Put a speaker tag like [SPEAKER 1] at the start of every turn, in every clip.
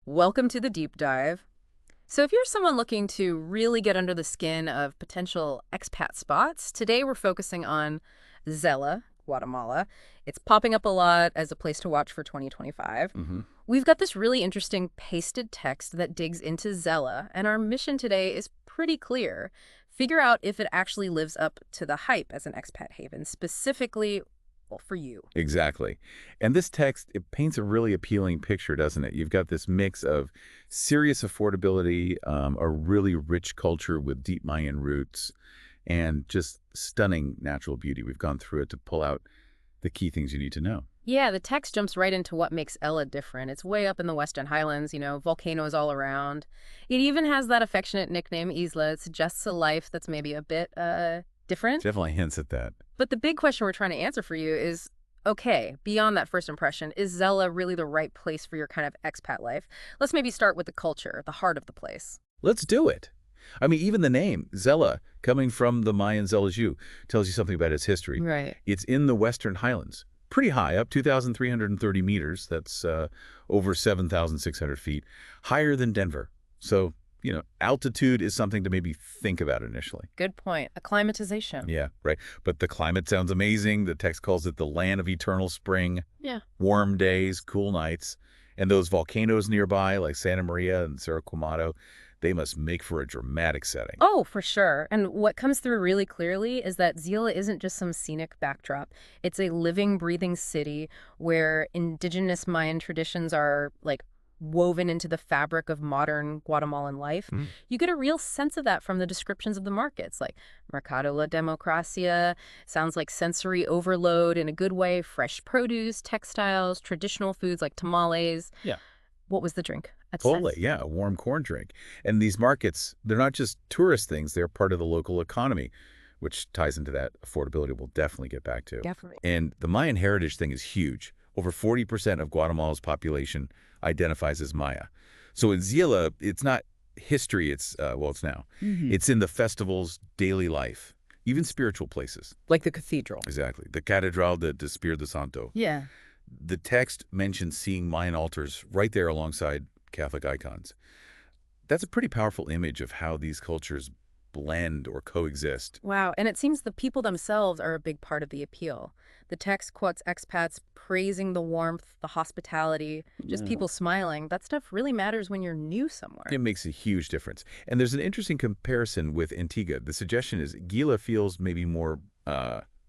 [SPEAKER 1] Welcome to the deep dive. So, if you're someone looking to really get under the skin of potential expat spots, today we're focusing on Xela, Guatemala. It's popping up a lot as a place to watch for 2025.
[SPEAKER 2] Hmm.
[SPEAKER 1] We've got this really interesting pasted text that digs into Xela, and our mission today is pretty clear. Figure out if it actually lives up to the hype as an expat haven, specifically, well, for you.
[SPEAKER 2] Exactly. And this text, it paints a really appealing picture, doesn't it? You've got this mix of serious affordability, a really rich culture with deep Mayan roots, and just stunning natural beauty. We've gone through it to pull out the key things you need to know.
[SPEAKER 1] Yeah, the text jumps right into what makes Ella different. It's way up in the Western Highlands, volcanoes all around. It even has that affectionate nickname, Isla. It suggests a life that's maybe a bit, different.
[SPEAKER 2] Definitely hints at that.
[SPEAKER 1] But the big question we're trying to answer for you is, okay, beyond that first impression, is Zella really the right place for your kind of expat life? Let's maybe start with the culture, the heart of the place.
[SPEAKER 2] Let's do it. I mean, even the name, Xela, coming from the Mayan Xelazhu, tells you something about its history.
[SPEAKER 1] Right.
[SPEAKER 2] It's in the Western Highlands, pretty high up, 2,330 meters. That's over 7,600 feet, higher than Denver. So, altitude is something to maybe think about initially.
[SPEAKER 1] Good point. Acclimatization.
[SPEAKER 2] Yeah, right. But the climate sounds amazing. The text calls it the land of eternal spring,
[SPEAKER 1] Yeah.
[SPEAKER 2] warm days, cool nights. And those volcanoes nearby, like Santa Maria and Cerro Quemado, they must make for a dramatic setting.
[SPEAKER 1] Oh, for sure. And what comes through really clearly is that Zila isn't just some scenic backdrop. It's a living, breathing city where indigenous Mayan traditions are like woven into the fabric of modern Guatemalan life.
[SPEAKER 2] Mm.
[SPEAKER 1] You get a real sense of that from the descriptions of the markets, like Mercado La Democracia, sounds like sensory overload in a good way, fresh produce, textiles, traditional foods like tamales.
[SPEAKER 2] Yeah.
[SPEAKER 1] What was the drink?
[SPEAKER 2] Totally, yeah, a warm corn drink. And these markets, they're not just tourist things, they're part of the local economy, which ties into that affordability we'll definitely get back to.
[SPEAKER 1] Definitely.
[SPEAKER 2] And the Mayan heritage thing is huge. Over 40% of Guatemala's population identifies as Maya. So in Xela, it's not history, it's now. It's in the festival's daily life, even spiritual places.
[SPEAKER 1] Like the cathedral.
[SPEAKER 2] Exactly. The Catedral de Espiritu Santo.
[SPEAKER 1] Yeah.
[SPEAKER 2] The text mentions seeing Mayan altars right there alongside Catholic icons. That's a pretty powerful image of how these cultures blend or coexist.
[SPEAKER 1] Wow, and it seems the people themselves are a big part of the appeal. The text quotes expats praising the warmth, the hospitality, just
[SPEAKER 2] Yeah.
[SPEAKER 1] people smiling. That stuff really matters when you're new somewhere.
[SPEAKER 2] It makes a huge difference. And there's an interesting comparison with Antigua. The suggestion is Gila feels maybe more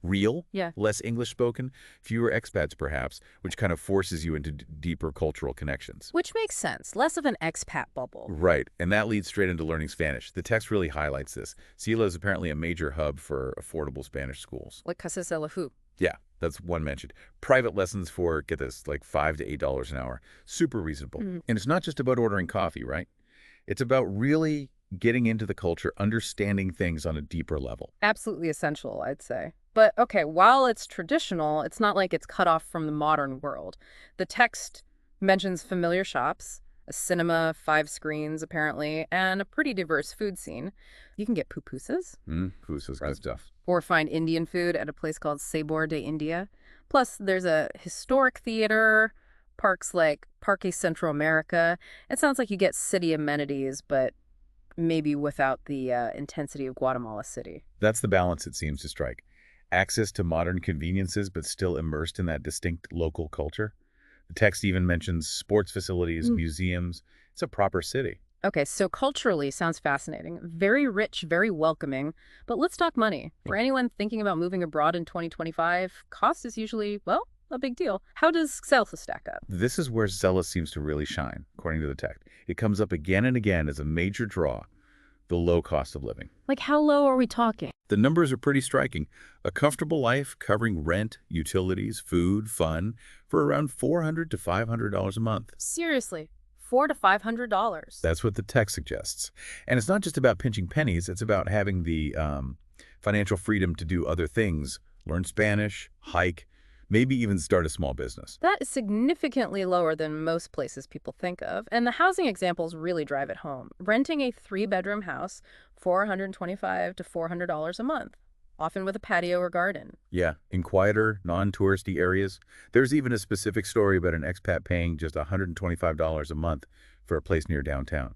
[SPEAKER 2] real,
[SPEAKER 1] Yeah.
[SPEAKER 2] less English spoken, fewer expats perhaps, which kind of forces you into deeper cultural connections.
[SPEAKER 1] Which makes sense. Less of an expat bubble.
[SPEAKER 2] Right, and that leads straight into learning Spanish. The text really highlights this. Sila is apparently a major hub for affordable Spanish schools.
[SPEAKER 1] Like Casas de la Fu.
[SPEAKER 2] Yeah, that's one mentioned. Private lessons for, get this, like $5 to $8 an hour. Super reasonable.
[SPEAKER 1] Mm.
[SPEAKER 2] And it's not just about ordering coffee, right? It's about really getting into the culture, understanding things on a deeper level.
[SPEAKER 1] Absolutely essential, I'd say. But okay, while it's traditional, it's not like it's cut off from the modern world. The text mentions familiar shops, a cinema, 5 screens apparently, and a pretty diverse food scene. You can get pupusas
[SPEAKER 2] Who's this good stuff?
[SPEAKER 1] or find Indian food at a place called Sabor de India. Plus, there's a historic theater, parks like Parque Centro America. It sounds like you get city amenities, but maybe without the intensity of Guatemala City.
[SPEAKER 2] That's the balance it seems to strike. Access to modern conveniences, but still immersed in that distinct local culture. The text even mentions sports facilities, museums. It's a proper city.
[SPEAKER 1] Okay, so culturally sounds fascinating. Very rich, very welcoming. But let's talk money. For anyone thinking about moving abroad in 2025, cost is usually, well, a big deal. How does Xelsa stack up?
[SPEAKER 2] This is where Zealous seems to really shine, according to the text. It comes up again and again as a major draw, the low cost of living.
[SPEAKER 1] Like, how low are we talking?
[SPEAKER 2] The numbers are pretty striking. A comfortable life covering rent, utilities, food, fun for around $400 to $500 a month.
[SPEAKER 1] Seriously, $400 to $500.
[SPEAKER 2] That's what the text suggests. And it's not just about pinching pennies. It's about having the financial freedom to do other things, learn Spanish, hike, maybe even start a small business.
[SPEAKER 1] That is significantly lower than most places people think of, and the housing examples really drive it home. Renting a 3-bedroom house, $425 to $400 a month, often with a patio or garden.
[SPEAKER 2] Yeah, in quieter, non-touristy areas. There's even a specific story about an expat paying just $125 a month for a place near downtown.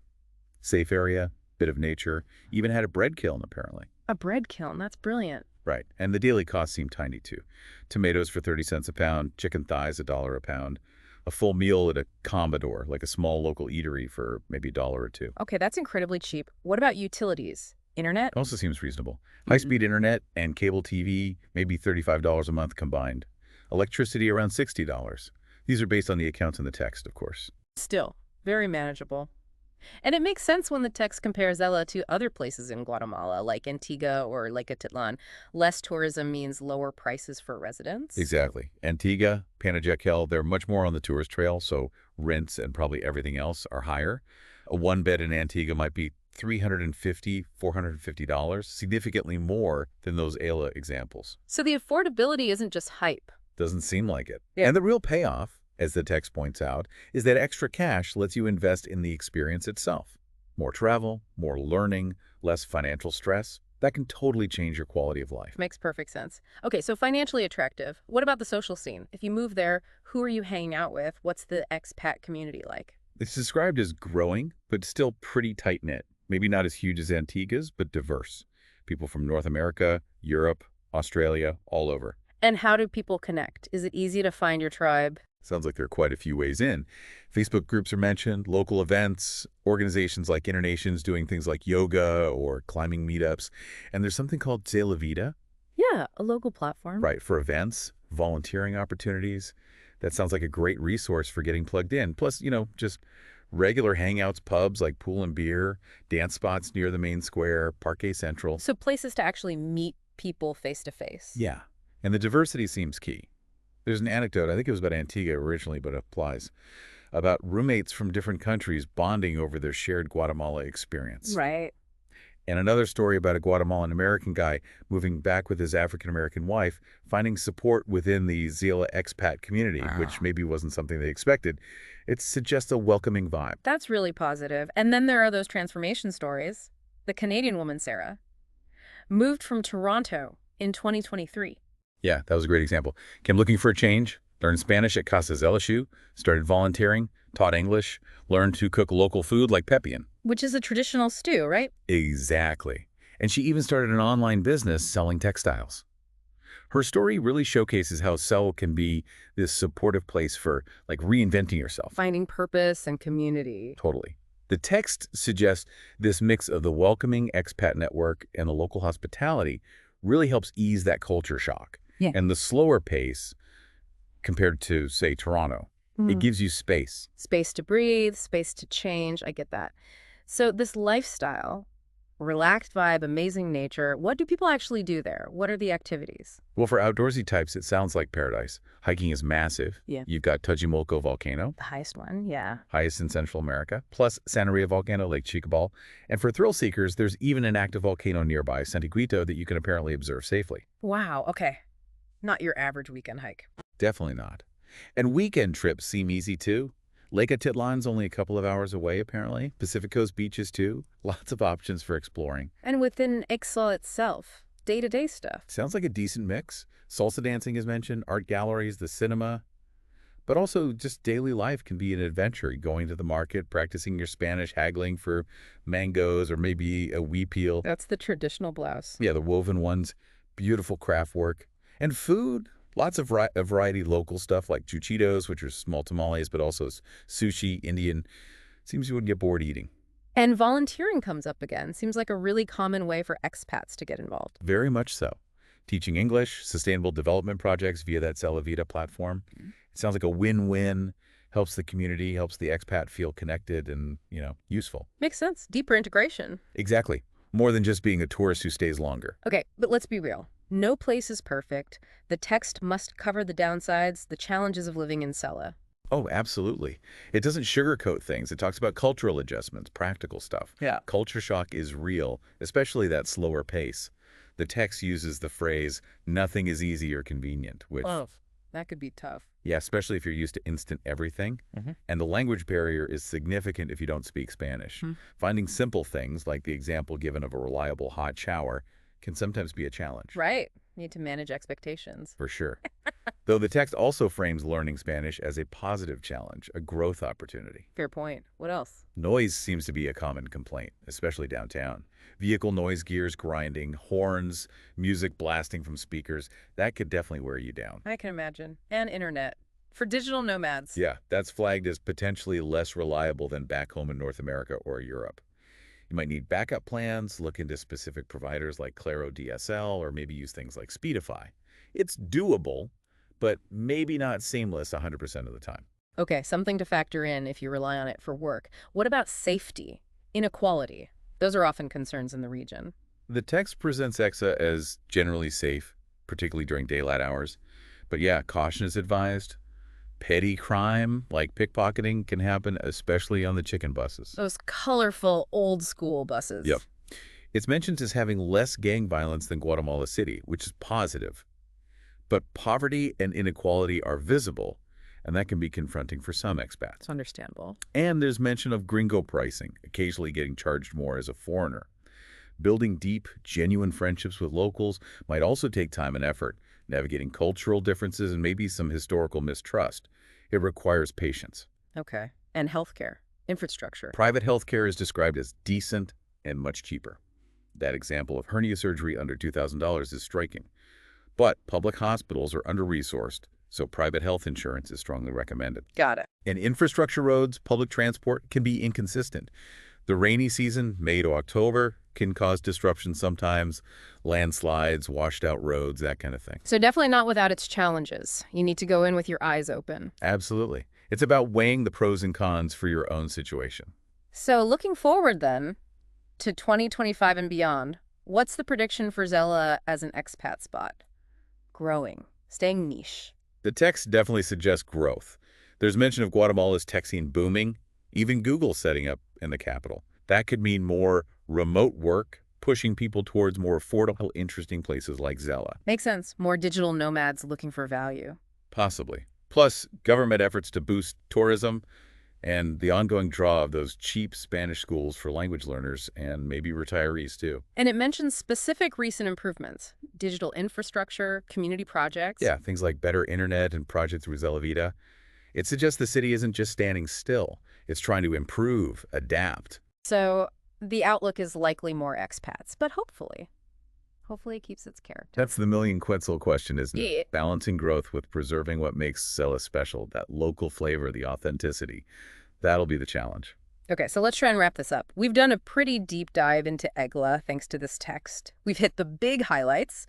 [SPEAKER 2] Safe area, bit of nature, even had a bread kiln, apparently.
[SPEAKER 1] A bread kiln, that's brilliant.
[SPEAKER 2] Right, and the daily costs seem tiny, too. Tomatoes for 30 cents a pound, chicken thighs $1 a pound, a full meal at a Commodore, like a small local eatery for maybe $1 or 2.
[SPEAKER 1] Okay, that's incredibly cheap. What about utilities? Internet?
[SPEAKER 2] Also seems reasonable. High-speed internet and cable TV, maybe $35 a month combined. Electricity around $60. These are based on the accounts in the text, of course.
[SPEAKER 1] Still, very manageable. And it makes sense when the text compares Xela to other places in Guatemala, like Antigua or Lake Atitlan. Less tourism means lower prices for residents.
[SPEAKER 2] Exactly. Antigua, Panajachel, they're much more on the tourist trail, so rents and probably everything else are higher. A one-bed in Antigua might be $350, $450, significantly more than those Xela examples.
[SPEAKER 1] So the affordability isn't just hype.
[SPEAKER 2] Doesn't seem like it.
[SPEAKER 1] Yeah.
[SPEAKER 2] And the real payoff, as the text points out, is that extra cash lets you invest in the experience itself. More travel, more learning, less financial stress. That can totally change your quality of life.
[SPEAKER 1] Makes perfect sense. Okay, so financially attractive. What about the social scene? If you move there, who are you hanging out with? What's the expat community like?
[SPEAKER 2] It's described as growing, but still pretty tight-knit. Maybe not as huge as Antigua's, but diverse. People from North America, Europe, Australia, all over.
[SPEAKER 1] And how do people connect? Is it easy to find your tribe?
[SPEAKER 2] Sounds like there are quite a few ways in. Facebook groups are mentioned, local events, organizations like Internations doing things like yoga or climbing meetups. And there's something called Xela Vida,
[SPEAKER 1] Yeah, a local platform.
[SPEAKER 2] right, for events, volunteering opportunities. That sounds like a great resource for getting plugged in. Plus, just regular hangouts, pubs like Pool and Beer, dance spots near the main square, Parque Central.
[SPEAKER 1] So places to actually meet people face to face.
[SPEAKER 2] Yeah, and the diversity seems key. There's an anecdote, I think it was about Antigua originally, but it applies, about roommates from different countries bonding over their shared Guatemala experience.
[SPEAKER 1] Right.
[SPEAKER 2] And another story about a Guatemalan American guy moving back with his African-American wife, finding support within the Xela expat community, which maybe wasn't something they expected. It suggests a welcoming vibe.
[SPEAKER 1] That's really positive. And then there are those transformation stories. The Canadian woman, Sarah, moved from Toronto in 2023.
[SPEAKER 2] Yeah, that was a great example. Came looking for a change, learned Spanish at Casa Zelashu, started volunteering, taught English, learned to cook local food like Pepian.
[SPEAKER 1] Which is a traditional stew, right?
[SPEAKER 2] Exactly. And she even started an online business selling textiles. Her story really showcases how Seoul can be this supportive place for, like, reinventing yourself.
[SPEAKER 1] Finding purpose and community.
[SPEAKER 2] Totally. The text suggests this mix of the welcoming expat network and the local hospitality really helps ease that culture shock.
[SPEAKER 1] Yeah.
[SPEAKER 2] And the slower pace compared to, say, Toronto, it gives you space.
[SPEAKER 1] Space to breathe, space to change. I get that. So this lifestyle, relaxed vibe, amazing nature, what do people actually do there? What are the activities?
[SPEAKER 2] Well, for outdoorsy types, it sounds like paradise. Hiking is massive.
[SPEAKER 1] Yeah.
[SPEAKER 2] You've got Tajimolco volcano,
[SPEAKER 1] The highest one, yeah.
[SPEAKER 2] highest in Central America, plus Santa Maria volcano, Lake Chicabal. And for thrill seekers, there's even an active volcano nearby, Santiguito, that you can apparently observe safely.
[SPEAKER 1] Wow, okay. Not your average weekend hike.
[SPEAKER 2] Definitely not. And weekend trips seem easy, too. Lake Atitlan's only a couple of hours away, apparently. Pacific Coast beaches, too. Lots of options for exploring.
[SPEAKER 1] And within Ixal itself, day-to-day stuff.
[SPEAKER 2] Sounds like a decent mix. Salsa dancing is mentioned, art galleries, the cinema. But also just daily life can be an adventure. Going to the market, practicing your Spanish, haggling for mangoes or maybe a huipil.
[SPEAKER 1] That's the traditional blouse.
[SPEAKER 2] Yeah, the woven ones. Beautiful craft work. And food. Lots of a variety local stuff like chuchitos, which are small tamales, but also sushi, Indian. Seems you wouldn't get bored eating.
[SPEAKER 1] And volunteering comes up again. Seems like a really common way for expats to get involved.
[SPEAKER 2] Very much so. Teaching English, sustainable development projects via that Xela Vida platform. It sounds like a win-win. Helps the community, helps the expat feel connected and, useful.
[SPEAKER 1] Makes sense. Deeper integration.
[SPEAKER 2] Exactly. More than just being a tourist who stays longer.
[SPEAKER 1] Okay, but let's be real. No place is perfect. The text must cover the downsides, the challenges of living in Xela.
[SPEAKER 2] Oh, absolutely. It doesn't sugarcoat things. It talks about cultural adjustments, practical stuff.
[SPEAKER 1] Yeah.
[SPEAKER 2] Culture shock is real, especially that slower pace. The text uses the phrase, nothing is easy or convenient, which,
[SPEAKER 1] That could be tough.
[SPEAKER 2] yeah, especially if you're used to instant everything. And the language barrier is significant if you don't speak Spanish. Finding simple things, like the example given of a reliable hot shower, can sometimes be a challenge,
[SPEAKER 1] Right. Need to manage expectations.
[SPEAKER 2] for sure. Though the text also frames learning Spanish as a positive challenge, a growth opportunity.
[SPEAKER 1] Fair point. What else?
[SPEAKER 2] Noise seems to be a common complaint, especially downtown. Vehicle noise, gears grinding, horns, music blasting from speakers, that could definitely wear you down.
[SPEAKER 1] I can imagine. And internet. For digital nomads.
[SPEAKER 2] Yeah, that's flagged as potentially less reliable than back home in North America or Europe. You might need backup plans, look into specific providers like Claro DSL, or maybe use things like Speedify. It's doable, but maybe not seamless 100% of the time.
[SPEAKER 1] Okay, something to factor in if you rely on it for work. What about safety? Inequality? Those are often concerns in the region.
[SPEAKER 2] The text presents Exa as generally safe, particularly during daylight hours. But yeah, caution is advised. Petty crime, like pickpocketing, can happen, especially on the chicken buses.
[SPEAKER 1] Those colorful, old-school
[SPEAKER 2] Yep.
[SPEAKER 1] buses.
[SPEAKER 2] It's mentioned as having less gang violence than Guatemala City, which is positive. But poverty and inequality are visible, and that can be confronting for some expats.
[SPEAKER 1] It's understandable.
[SPEAKER 2] And there's mention of gringo pricing, occasionally getting charged more as a foreigner. Building deep, genuine friendships with locals might also take time and effort, navigating cultural differences and maybe some historical mistrust. It requires patience.
[SPEAKER 1] Okay. And healthcare. Infrastructure.
[SPEAKER 2] Private healthcare is described as decent and much cheaper. That example of hernia surgery under $2,000 is striking. But public hospitals are under-resourced, so private health insurance is strongly recommended.
[SPEAKER 1] Got it.
[SPEAKER 2] And infrastructure roads, public transport can be inconsistent. The rainy season, May to October, can cause disruption sometimes, landslides, washed out roads, that kind of thing.
[SPEAKER 1] So definitely not without its challenges. You need to go in with your eyes open.
[SPEAKER 2] Absolutely. It's about weighing the pros and cons for your own situation.
[SPEAKER 1] So looking forward then to 2025 and beyond, what's the prediction for Xela as an expat spot? Growing, staying niche.
[SPEAKER 2] The text definitely suggests growth. There's mention of Guatemala's tech scene booming, even Google setting up in the capital. That could mean more remote work, pushing people towards more affordable, interesting places like Xela.
[SPEAKER 1] Makes sense. More digital nomads looking for value.
[SPEAKER 2] Possibly. Plus, government efforts to boost tourism and the ongoing draw of those cheap Spanish schools for language learners and maybe retirees too.
[SPEAKER 1] And it mentions specific recent improvements, digital infrastructure, community projects.
[SPEAKER 2] Yeah, things like better internet and projects through Xela Vida. It suggests the city isn't just standing still. It's trying to improve, adapt.
[SPEAKER 1] So the outlook is likely more expats, but hopefully it keeps its character.
[SPEAKER 2] That's the million Quetzal question, isn't it?
[SPEAKER 1] Yeah.
[SPEAKER 2] Balancing growth with preserving what makes Xela special, that local flavor, the authenticity. That'll be the challenge.
[SPEAKER 1] Okay, so let's try and wrap this up. We've done a pretty deep dive into Egla thanks to this text. We've hit the big highlights.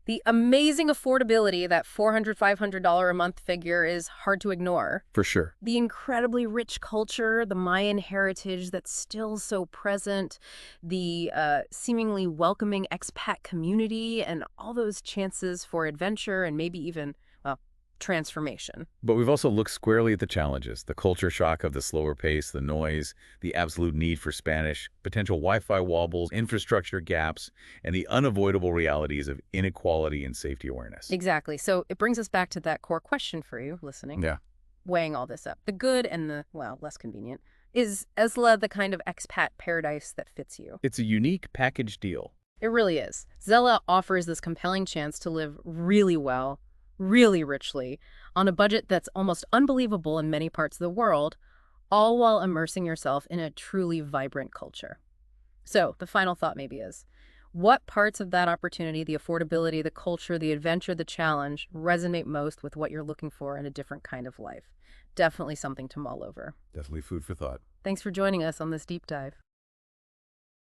[SPEAKER 1] The amazing affordability, that $400, $500 a month figure, is hard to ignore.
[SPEAKER 2] For sure.
[SPEAKER 1] The incredibly rich culture, the Mayan heritage that's still so present, the seemingly welcoming expat community, and all those chances for adventure and maybe even, well, transformation.
[SPEAKER 2] But we've also looked squarely at the challenges, the culture shock of the slower pace, the noise, the absolute need for Spanish, potential Wi-Fi wobbles, infrastructure gaps, and the unavoidable realities of inequality and safety awareness.
[SPEAKER 1] Exactly. So it brings us back to that core question for you listening.
[SPEAKER 2] Yeah.
[SPEAKER 1] Weighing all this up. The good and the, well, less convenient. Is Xela the kind of expat paradise that fits you?
[SPEAKER 2] It's a unique package deal.
[SPEAKER 1] It really is. Xela offers this compelling chance to live really well, really richly, on a budget that's almost unbelievable in many parts of the world, all while immersing yourself in a truly vibrant culture. So the final thought maybe is, what parts of that opportunity, the affordability, the culture, the adventure, the challenge, resonate most with what you're looking for in a different kind of life? Definitely something to mull over.
[SPEAKER 2] Definitely food for thought.
[SPEAKER 1] Thanks for joining us on this deep dive.